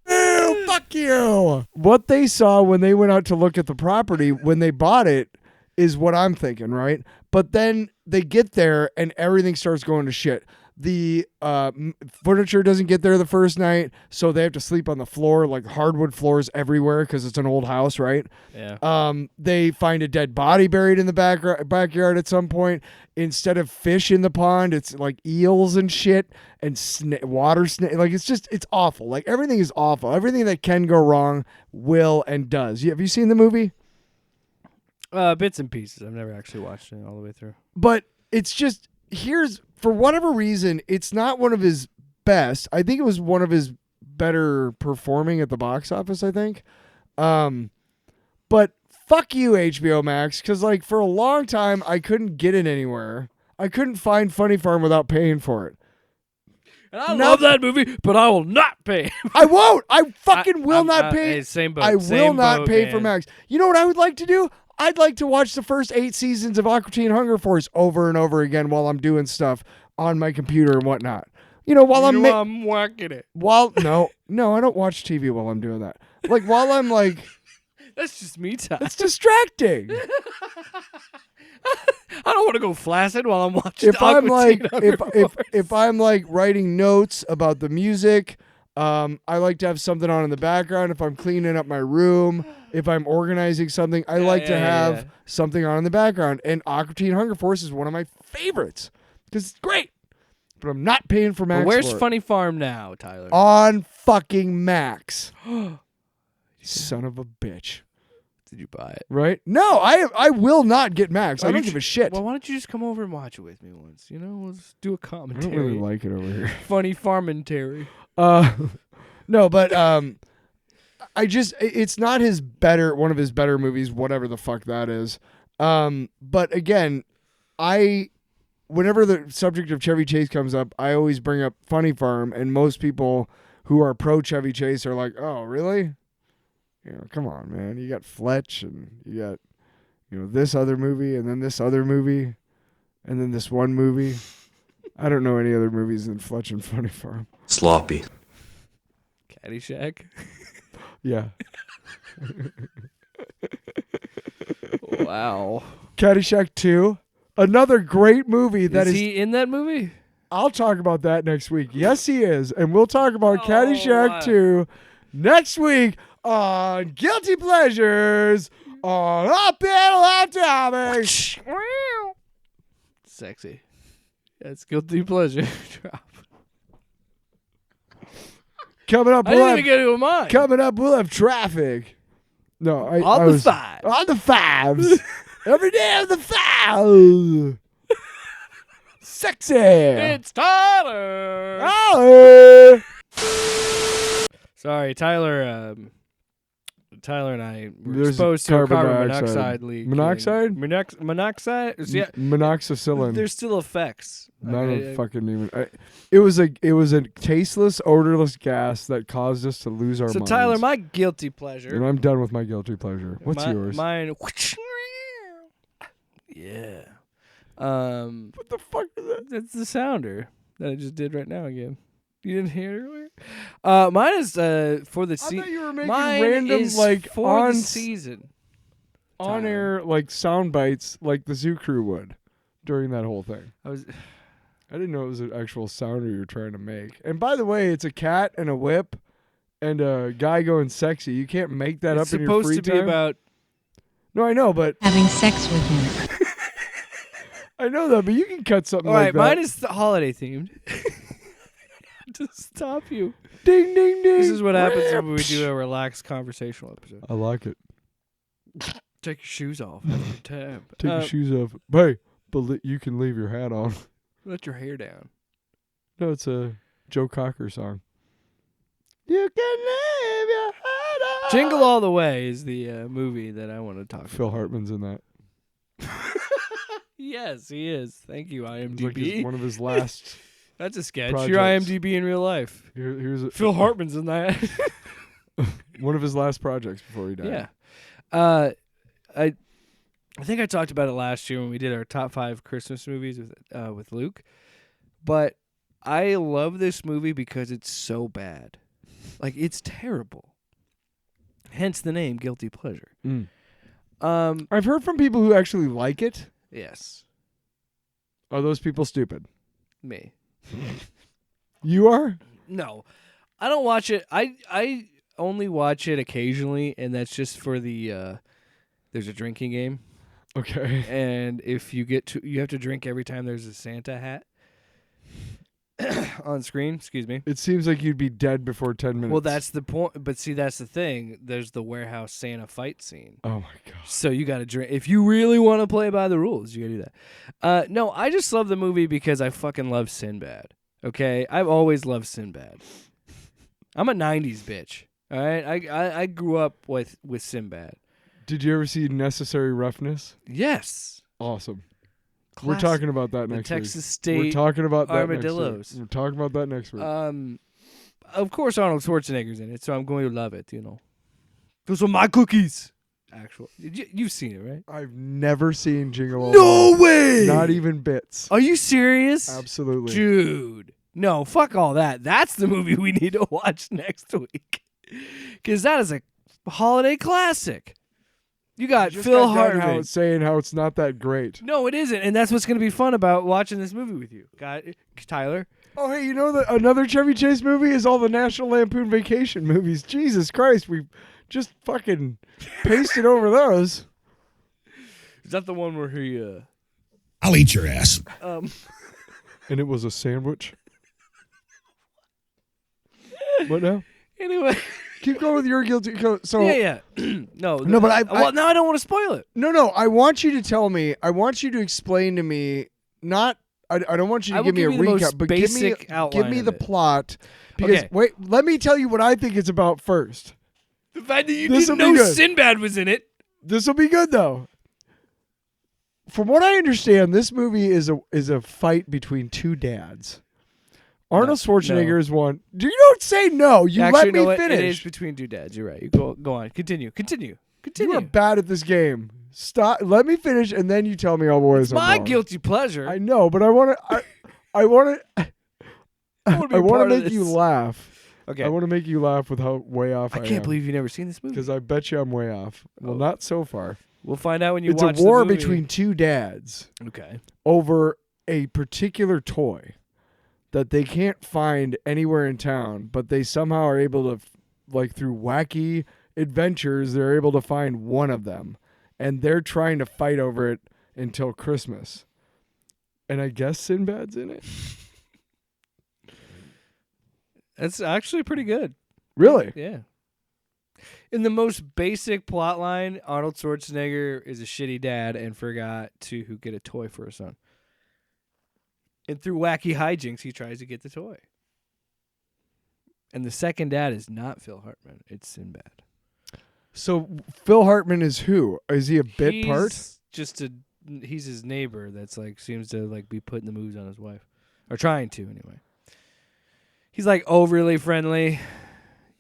Ew, fuck you. What they saw when they went out to look at the property when they bought it is what I'm thinking, right? But then they get there and everything starts going to shit. The furniture doesn't get there the first night, so they have to sleep on the floor, like hardwood floors everywhere because it's an old house, right? Yeah. They find a dead body buried in the backyard at some point. Instead of fish in the pond, it's like eels and shit and water snake. Like it's awful. Like everything is awful. Everything that can go wrong will and does. Have you seen the movie? Bits and pieces. I've never actually watched it all the way through. But it's just, for whatever reason, it's not one of his best. I think it was one of his better performing at the box office, I think. But fuck you, HBO Max, because like for a long time, I couldn't get it anywhere. I couldn't find Funny Farm without paying for it. And I love that movie, but I will not pay. I won't. I fucking will not pay. Hey, same boat. I will not pay man. for Max. You know what I would like to do? I'd like to watch the first 8 seasons of Aqua Teen Hunger Force over and over again while I'm doing stuff on my computer and whatnot. You know, while I'm whacking it. No, I don't watch TV while I'm doing that. Like while I'm like, that's just me time. it's distracting. I don't want to go flaccid while I'm watching. If I'm like writing notes about the music. I like to have something on in the background. If I'm cleaning up my room, if I'm organizing something, I like to have something on in the background. And Aqua Teen Hunger Force is one of my favorites because it's great. but I'm not paying for Max. But where's for it. Funny Farm now, Tyler? On fucking Max. Son of a bitch. Did you buy it? Right? No, I will not get Max. I don't give a shit. Well, why don't you just come over and watch it with me once? You know, we'll just do a I commentary. don't really like it over here. Funny Farmentary. No, but it's not one of his better movies, whatever the fuck that is. But again, whenever the subject of Chevy Chase comes up, I always bring up Funny Farm, and most people who are pro Chevy Chase are like, "Oh, really? You know, come on, man. You got Fletch, and you got, this other movie, and then this other movie, and then this one movie." I don't know any other movies than Fletch and Funny Farm. Sloppy. Caddyshack. Yeah. Wow. Caddyshack 2. Another great movie that is is. he in that movie? I'll talk about that next week. Yes, he is. And we'll talk about Oh, Caddyshack 2 next week on Guilty Pleasures on Up and Off Topics. Sexy. That's guilty pleasure. Drop. Coming up, I didn't even get to mine. Coming up, we'll have traffic. No, On the fives. On the fives. Every day on the fives. Sexy. It's Tyler. Oh. Sorry, Tyler. Tyler and I were There's exposed to a carbon carbon dioxide. monoxide leak. Monoxide? Monoxide? Yeah. Monoxicillin. There's still effects. Not a fucking even. It was a tasteless, odorless gas that caused us to lose our minds. So Tyler, my guilty pleasure. And I'm done with my guilty pleasure. What's yours? Mine. Yeah. What the fuck is that? That's the sounder that I just did right now again. You didn't hear it earlier? Mine is for the season. I thought you were making mine random is like for on the season. On air like sound bites like the Zoo Crew would during that whole thing. I didn't know it was an actual sounder you were trying to make. And by the way, it's a cat and a whip and a guy going sexy. You can't make that up in your free time. It's supposed to be about. No, I know, but having sex with him. I know that, but you can cut something All like right, that. mine is holiday themed. To stop you. Ding, ding, ding. This is what happens when we do a relaxed conversational episode. I like it. Take your shoes off. Have a good time. Take your shoes off. Hey, but you can leave your hat on. Let your hair down. No, it's a Joe Cocker song. You can leave your hat on. Jingle All the Way is the movie that I want to talk Phil about. Hartman's in that. Yes, he is. Thank you, It's like IMDb. one of his last. That's a sketch. projects. Your IMDb in real life. Here's a, Phil Hartman's in that. one of his last projects before he died. Yeah. I think I talked about it last year when we did our top 5 Christmas movies with Luke. But I love this movie because it's so bad. Like, it's terrible. Hence the name Guilty Pleasure. Mm. I've heard from people who actually like it. Yes. Are those people stupid? Me. You are? No. I don't watch it. I only watch it occasionally, and that's just for the there's a drinking game. Okay. And if you you have to drink every time there's a Santa hat on screen. Excuse me. It seems like you'd be dead before 10 minutes. Well, that's the point. But see, that's the thing. There's the warehouse Santa fight scene. Oh, my gosh. So you got to drink. If you really want to play by the rules, you got to do that. No, I just love the movie because I fucking love Sinbad. Okay? I've always loved Sinbad. I'm a 90s bitch. All right? I grew up with Sinbad. Did you ever see Necessary Roughness? Yes. Awesome. Classic. We're talking about that The next Texas week. State We're talking about that Armadillos. next week. We're talking about that next week. Of course Arnold Schwarzenegger's in it, so I'm going to love it, you know. Those are my cookies. You've seen it, right? I've never seen Jingle All the Way. No way! Not even bits. Are you serious? Absolutely. Dude. No, fuck all that. That's the movie we need to watch next week. Because that is a holiday classic. You got Phil Hartman saying how it's not that great. No, it isn't, and that's what's going to be fun about watching this movie with you. Got it, Tyler? Oh, hey, you know that another Chevy Chase movie is all the National Lampoon Vacation movies. Jesus Christ, we just fucking pasted over those. Is that the one where he? I'll eat your ass. And it was a sandwich. What now? Anyway. Keep going with your guilty. So Yeah. No, but now I don't want to spoil it. No. I want you to tell me. I want you to explain to me. Not. I don't want you to give me a recap, but give me the plot. Because wait, let me tell you what I think it's about first. The fact that you didn't know Sinbad was in it. This will be good though. From what I understand, this movie is a fight between two dads. Arnold Schwarzenegger is one. You don't say no. You Actually, let me finish. It is between two dads. You're right. You go on. Continue. You are bad at this game. Stop. Let me finish, and then you tell me all boys. It's my guilty pleasure. I know, but I want to make you laugh. Okay. I want to make you laugh with how way off I am. I can't believe you've never seen this movie. Because I bet you I'm way off. Well, not so far. We'll find out when you watch watch the movie. It's a war movie. between two dads. Okay. Over a particular toy that they can't find anywhere in town, but they somehow are able to, like through wacky adventures, they're able to find one of them. And they're trying to fight over it until Christmas. And I guess Sinbad's in it. That's actually pretty good. Really? Yeah. In the most basic plot line, Arnold Schwarzenegger is a shitty dad and forgot to get a toy for his son. And through wacky hijinks, he tries to get the toy. And the second dad is not Phil Hartman. It's Sinbad. So Phil Hartman is who? Is he a bit part? He's his neighbor that's seems to be putting the moves on his wife. Or trying to, anyway. He's overly friendly.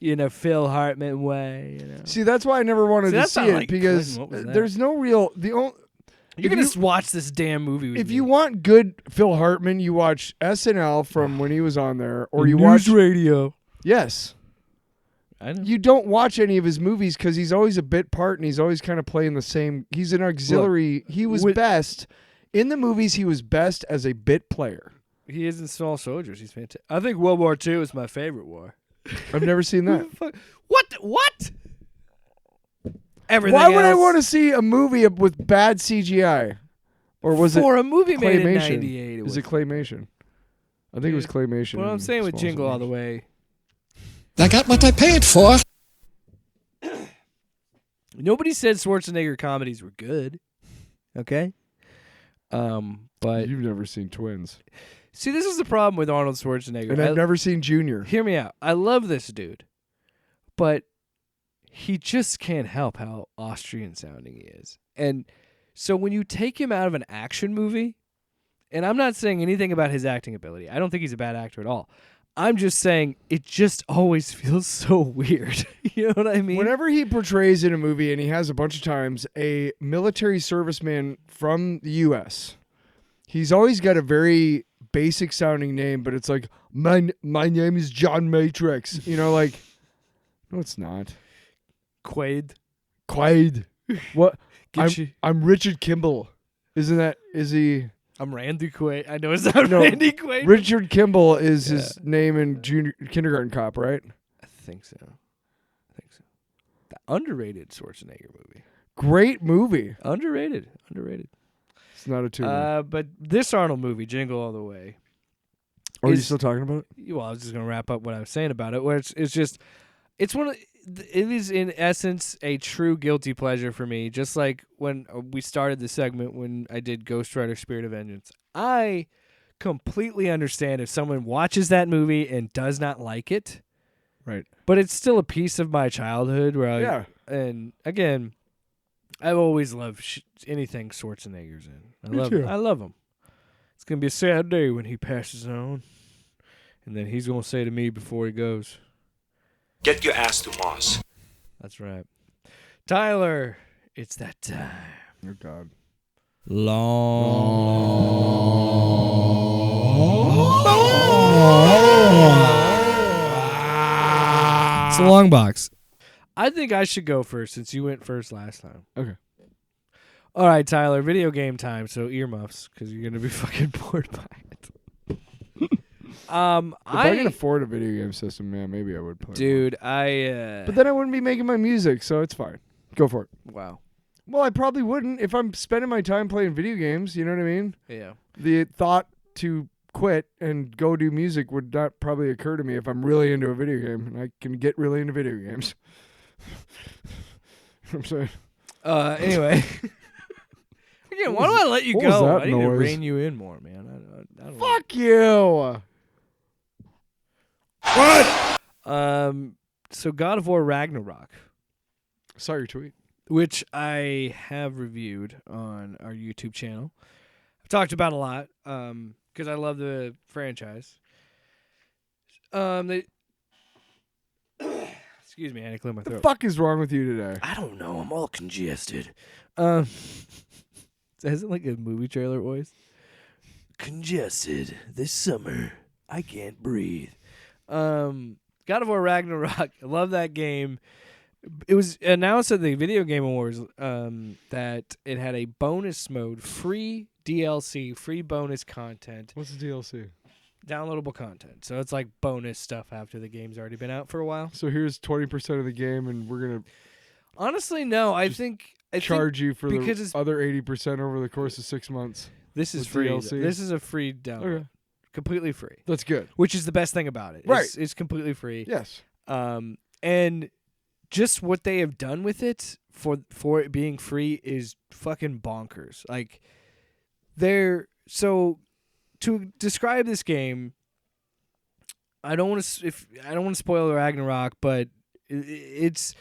In a Phil Hartman way, See, that's why I never wanted to see it because there's no real You're gonna watch this damn movie. If you want good Phil Hartman, you watch SNL from when he was on there, or you watch watch Radio. Yes, I know. You don't watch any of his movies because he's always a bit part and he's always kind of playing the same. He's an auxiliary. He was best in the movies. He was best as a bit player. He is in Small Soldiers. He's fantastic. I think World War II is my favorite war. I've never seen that. What? Everything Why would I else- want to see a movie with bad CGI? Or was it For a movie made in claymation? 98? Is it claymation? I think it was claymation. What I'm saying with Small Jingle All the Soldiers. Way. I got what I paid for. Nobody said Schwarzenegger comedies were good. Okay? But You've never seen Twins. see, this is the problem with Arnold Schwarzenegger. And I've never seen Junior. Hear me out. I love this dude, but he just can't help how Austrian sounding he is. And so when you take him out of an action movie, and I'm not saying anything about his acting ability. I don't think he's a bad actor at all. I'm just saying it just always feels so weird. You know what I mean? Whenever he portrays in a movie, and he has a bunch of times, a military serviceman from the U.S., he's always got a very basic sounding name, but it's like, my name is John Matrix. No, it's not. Quaid. What? Get I'm Richard Kimball. Is he? I'm Randy Quaid. I know it's not Randy Quaid. Richard Kimball is his name in Kindergarten Cop, right? I think so. The underrated Schwarzenegger movie. Great movie. Underrated. It's not a tumor. But this Arnold movie, Jingle All the Way. Are you still talking about it? Well, I was just going to wrap up what I was saying about it, where it is in essence a true guilty pleasure for me. Just like when we started the segment when I did Ghost Rider: Spirit of Vengeance, I completely understand if someone watches that movie and does not like it. Right. But it's still a piece of my childhood where and again, I've always loved anything Schwarzenegger's in. I love him. It's going to be a sad day when he passes on. And then he's going to say to me before he goes, get your ass to Mars. that's right. Tyler, it's that time. Oh, God. It's a long box. I think I should go first since you went first last time. Okay. All right, Tyler, video game time, so earmuffs because you're going to be fucking bored by it. If I can afford a video game system, man, maybe I would play. Dude, But then I wouldn't be making my music, so it's fine. Go for it. Wow. Well, I probably wouldn't if I'm spending my time playing video games. You know what I mean? Yeah. The thought to quit and go do music would not probably occur to me if I'm really into a video game, and I can get really into video games. I'm saying. Anyway. Again, why do I let you what was go? that I need to noise? rein you in more, man. I don't Fuck you! So God of War Ragnarok, Saw your tweet. which I have reviewed on our YouTube channel. I've talked about a lot because I love the franchise. Excuse me, I had to clear my What the throat. fuck is wrong with you today? I don't know. I'm all congested. Has it like a movie trailer voice? Congested this summer. I can't breathe. God of War Ragnarok. I love that game. It was announced at the Video Game Awards that it had a bonus mode, free DLC, free bonus content, What's the DLC? downloadable content. So it's like bonus stuff after the game's already been out for a while. So here's 20% of the game, and we're gonna Honestly, no. I think charge you for because the it's- other 80% over the course of 6 months. this is with free. DLC. This is a free download, Okay. completely free, That's good. which is the best thing about it. Right. It's completely free. Yes. And just what they have done with it for it being free is fucking bonkers. Like, so to describe this game, I don't want to spoil Ragnarok, but it's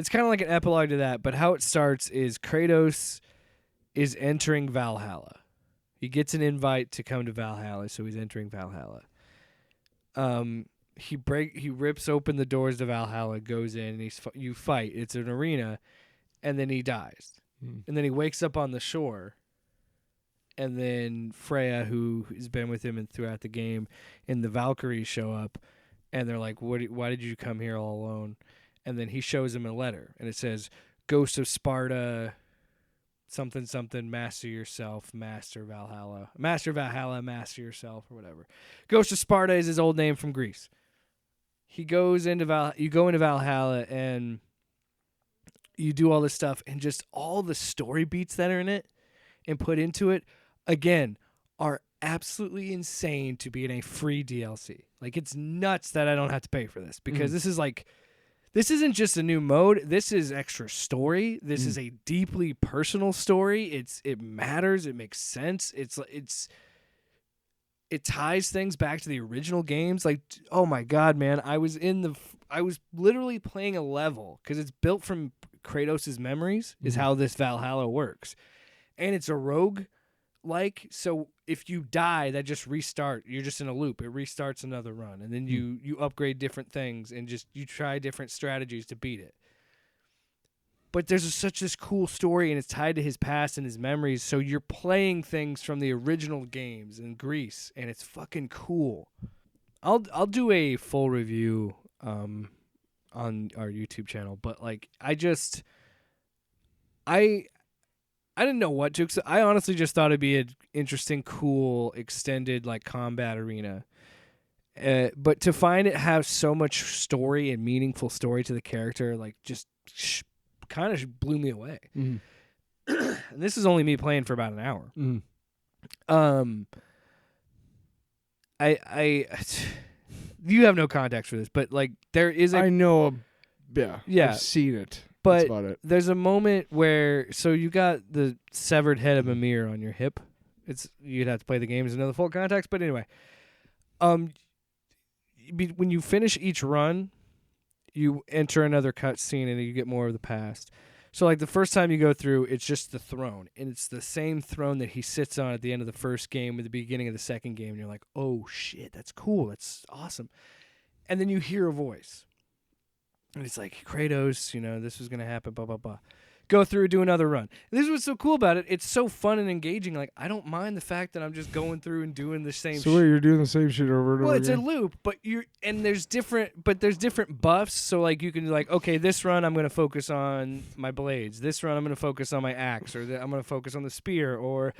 kind of like an epilogue to that. But how it starts is Kratos is entering Valhalla. He gets an invite to come to Valhalla, so he's entering Valhalla. He rips open the doors to Valhalla, goes in, and you fight. It's an arena, and then he dies. And then he wakes up on the shore, and then Freya, who has been with him and throughout the game, and the Valkyries show up, and they're like, why did you come here all alone? And then he shows him a letter, and it says, Ghost of Sparta, something, something, master yourself, master Valhalla, master yourself, or whatever. Ghost of Sparta is his old name from Greece. He goes into you go into Valhalla, and you do all this stuff, and just all the story beats that are in it and put into it, again, are absolutely insane to be in a free DLC. Like, it's nuts that I don't have to pay for this, because this isn't just a new mode. This is extra story. This is a deeply personal story. It matters. It makes sense. It ties things back to the original games. Like, oh my God, man. I was literally playing a level because it's built from Kratos' memories is how this Valhalla works. And it's a rogue so if you die, that just restart. You're just in a loop. It restarts another run. And then you upgrade different things and just you try different strategies to beat it. But there's such this cool story, and it's tied to his past and his memories. So you're playing things from the original games in Greece, and it's fucking cool. I'll do a full review on our YouTube channel, but like I didn't know what to expect. I honestly just thought it'd be an interesting, cool, extended like combat arena. But to find it have so much story and meaningful story to the character, like just kind of blew me away. And this is only me playing for about an hour. You have no context for this, but like there is I know. Yeah. I've seen it. But That's about it. there's a moment where you got the severed head of Mimir on your hip. You'd have to play the games to know the full context, but anyway, when you finish each run, you enter another cutscene and you get more of the past. So like the first time you go through, it's just the throne, and it's the same throne that he sits on at the end of the first game or the beginning of the second game, and you're like, oh shit, that's cool, that's awesome. And then you hear a voice. And it's like, Kratos, this was going to happen, blah, blah, blah. Go through, do another run. And this is what's so cool about it. It's so fun and engaging. Like, I don't mind the fact that I'm just going through and doing the same shit. So wait, you're doing the same shit over and over Well, it's again? a loop, but there's different buffs. So, like, you can, like, okay, this run I'm going to focus on my blades. This run I'm going to focus on my axe. Or I'm going to focus on the spear. Or,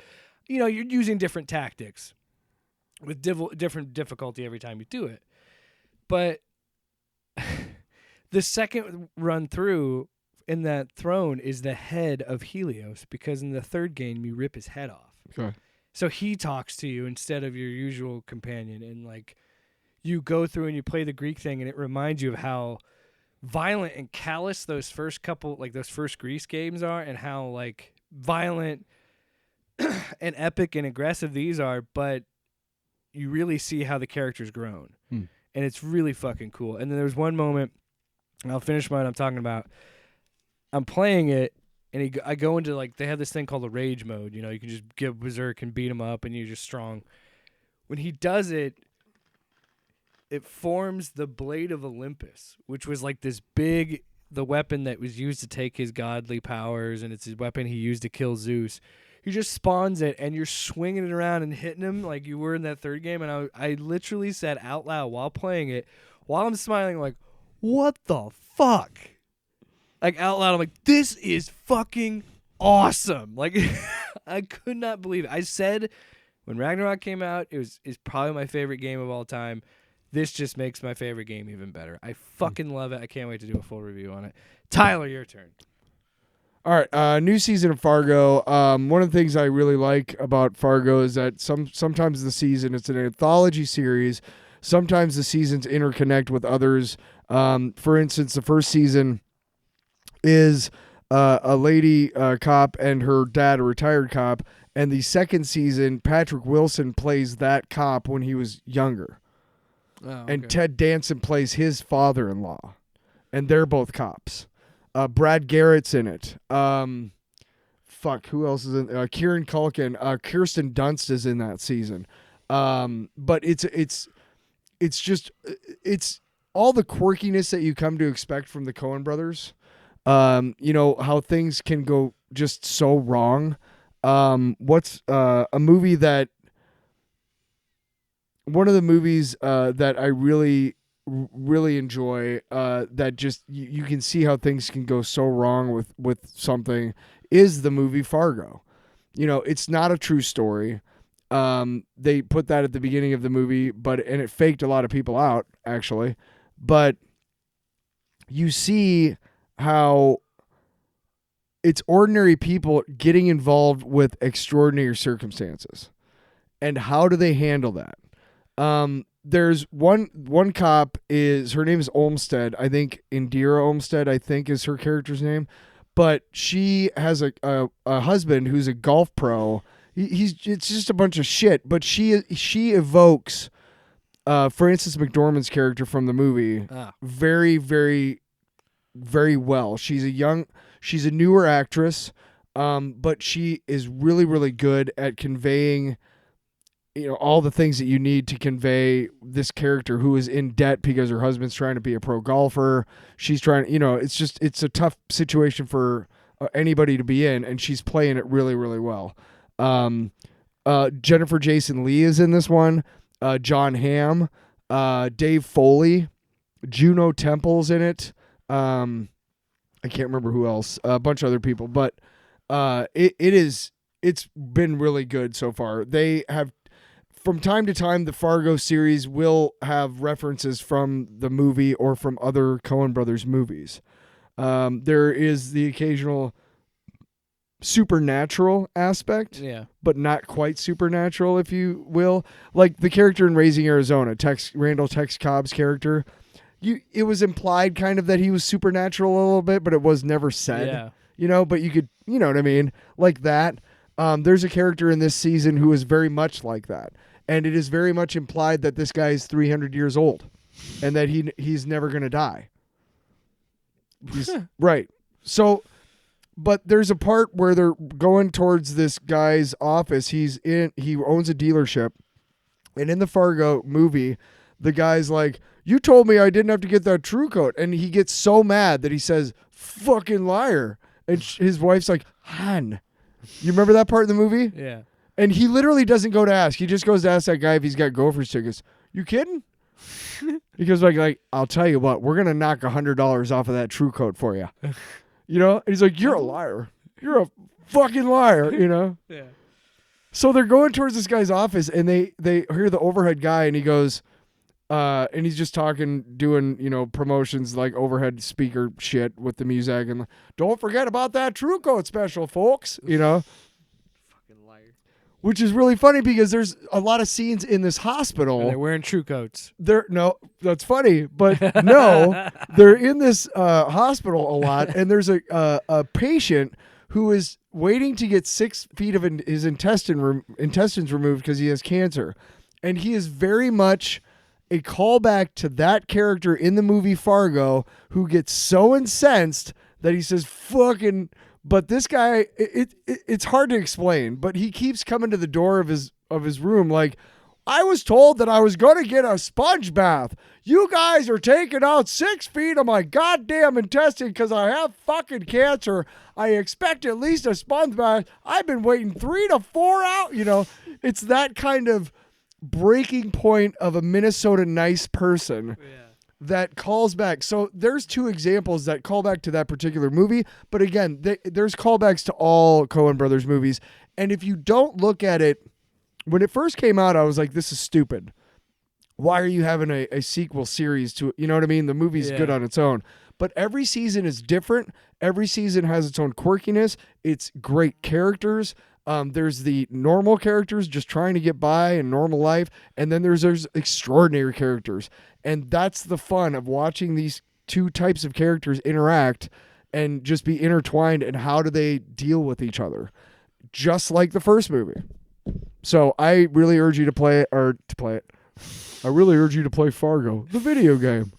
you're using different tactics with different difficulty every time you do it. But the second run through in that throne is the head of Helios, because in the third game you rip his head off. Okay. So he talks to you instead of your usual companion, and like you go through and you play the Greek thing, and it reminds you of how violent and callous those first Greece games are, and how like violent and epic and aggressive these are, but you really see how the character's grown. And it's really fucking cool. And then there's one moment, and I'll finish what I'm talking about. I'm playing it, and I go into, like, they have this thing called the rage mode. You know, you can just give berserk and beat him up, and you're just strong. When he does it, it forms the Blade of Olympus, which was like this the weapon that was used to take his godly powers, and it's his weapon he used to kill Zeus. He just spawns it, and you're swinging it around and hitting him like you were in that third game. And I literally said out loud while playing it, while I'm smiling, like, what the fuck? Like, out loud, I'm like, this is fucking awesome. Like, I could not believe it. I said when Ragnarok came out, it's probably my favorite game of all time. This just makes my favorite game even better. I fucking love it. I can't wait to do a full review on it. Tyler, your turn. All right, new season of Fargo. One of the things I really like about Fargo is that sometimes the season, it's an anthology series. Sometimes the seasons interconnect with others. For instance, the first season is a lady cop and her dad, a retired cop. And the second season, Patrick Wilson plays that cop when he was younger. Oh, okay. And Ted Danson plays his father-in-law. And they're both cops. Brad Garrett's in it. Who else is in? Kieran Culkin. Kirsten Dunst is in that season. But it's all the quirkiness that you come to expect from the Coen brothers. You know how things can go just so wrong. What's a movie that? One of the movies that I really enjoy that just you can see how things can go so wrong with something is the movie Fargo. You know, it's not a true story. They put that at the beginning of the movie, and it faked a lot of people out, actually. But you see how it's ordinary people getting involved with extraordinary circumstances. And how do they handle that? There's one cop her name is Olmsted. I think Indira Olmsted, I think, is her character's name. But she has a husband who's a golf pro. It's just a bunch of shit. But she evokes Frances McDormand's character from the movie very, very, very well. She's a newer actress, but she is really, really good at conveying, you know, all the things that you need to convey this character who is in debt because her husband's trying to be a pro golfer. She's trying, you know, it's a tough situation for anybody to be in, and she's playing it really, really well. Jennifer Jason Leigh is in this one. John Hamm, Dave Foley, Juno Temple's in it. I can't remember who else. A bunch of other people, but it's been really good so far. They have. From time to time, the Fargo series will have references from the movie or from other Coen Brothers movies. There is the occasional supernatural aspect, but not quite supernatural, if you will. Like the character in Raising Arizona, Randall Tex Cobb's character. It was implied kind of that he was supernatural a little bit, but it was never said. Yeah. You know, but you could, you know what I mean? Like that. There's a character in this season who is very much like that. And it is very much implied that this guy is 300 years old and that he's never going to die. Right. So, but there's a part where they're going towards this guy's office. He owns a dealership. And in the Fargo movie, the guy's like, you told me I didn't have to get that True Coat. And he gets so mad that he says, fucking liar. And his wife's like, Han. You remember that part in the movie? Yeah. And he literally doesn't go to ask. He just goes to ask that guy if he's got Gophers tickets. You kidding? He goes like, I'll tell you what, we're going to knock $100 off of that True Coat for you. You know? And he's like, you're a liar. You're a fucking liar, you know? Yeah. So they're going towards this guy's office, and they hear the overhead guy, and he goes, and he's just talking, doing, you know, promotions like overhead speaker shit with the music, and don't forget about that True Coat special, folks, you know? Fucking liar. which is really funny because there's a lot of scenes in this hospital. And they're wearing true coats. No, that's funny, but no, they're in this hospital a lot, and there's a patient who is waiting to get 6 feet of his intestines removed because he has cancer, and he is very much a callback to that character in the movie Fargo who gets so incensed that he says fucking. But this guy, it's hard to explain, but he keeps coming to the door of his room like, I was told that I was going to get a sponge bath. You guys are taking out 6 feet of my goddamn intestine because I have fucking cancer. I expect at least a sponge bath. I've been waiting 3 to 4 hours. You know, it's that kind of breaking point of a Minnesota nice person that calls back. So there's 2 examples that call back to that particular movie. But again, there's callbacks to all Coen Brothers movies. And if you don't look at it, when it first came out, I was like, this is stupid. Why are you having a sequel series to it? You know what I mean? The movie's good on its own. But every season is different. Every season has its own quirkiness. It's great characters. There's the normal characters just trying to get by in normal life. And then there's extraordinary characters. And that's the fun of watching these 2 types of characters interact and just be intertwined. And how do they deal with each other? Just like the first movie. So I really urge you to play it. I really urge you to play Fargo, the video game,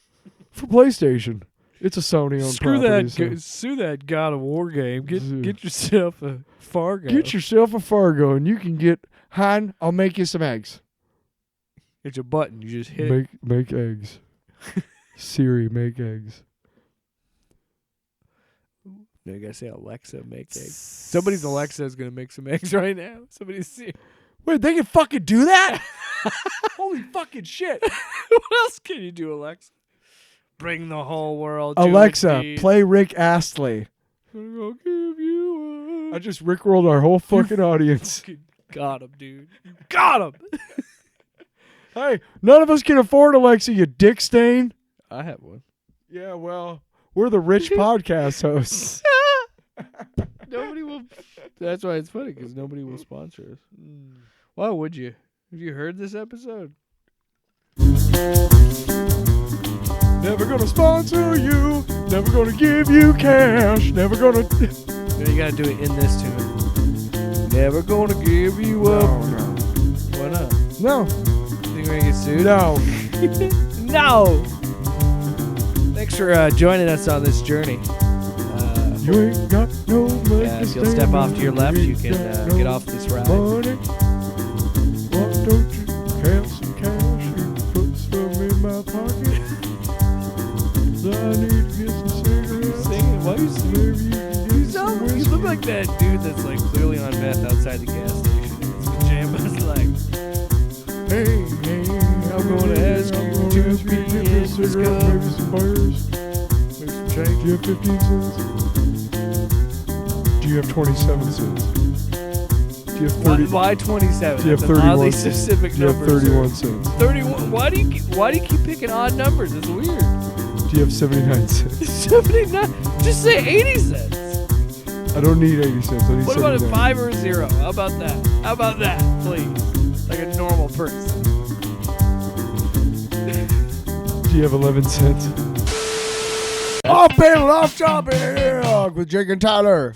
for PlayStation. It's a Sony-owned property. Sue that God of War game. Get yourself a Fargo. Get yourself a Fargo, and you can get Han. I'll make you some eggs. It's a button. You just hit. Make eggs. Siri, make eggs. No, you gotta say Alexa, make eggs. Somebody's Alexa is gonna make some eggs right now. Wait, they can fucking do that? Holy fucking shit. What else can you do, Alexa? Bring the whole world to Alexa, its play Rick Astley. I'll give you I just rickrolled our whole fucking audience. Got him, dude. You got him. Hey, none of us can afford Alexa, you dick stain. I have one. Yeah, well, we're the rich podcast hosts. Nobody will. That's why it's funny, because nobody will sponsor us. Why would you? Have you heard this episode? Never gonna sponsor you. Never gonna give you cash. Never gonna. No, you gotta do it in this tune. Never gonna give you up. No. Why not? No. Think we're gonna get sued? No. No. Thanks for joining us on this journey. You ain't got no money. If you'll step off to your left, you can get off this ride. Money. Why don't you have some cash and put some in my pocket? I need to get some cigarettes. Singing? Why are you singing? Maybe you can get some You look like that dude that's like clearly on meth outside the gas station. His pajamas like, hey, I'm going to ask you to be in this cigarette, cup. maybe some bars, maybe some change. Do you have 15 cents? Do you have 27 cents? Do you have 30? Why 27? Do you have That's an 31 oddly cents? specific Do you have number, 31 sir. cents? 31. Why do you keep picking odd numbers? It's weird. Do you have 79 cents? 79. Just say 80 cents. I don't need 80 cents. I need What about a 79. 5 or a 0? How about that? How about that, please? Like a normal person. Do you have 11 cents? Off panel, off topic with Jake and Tyler.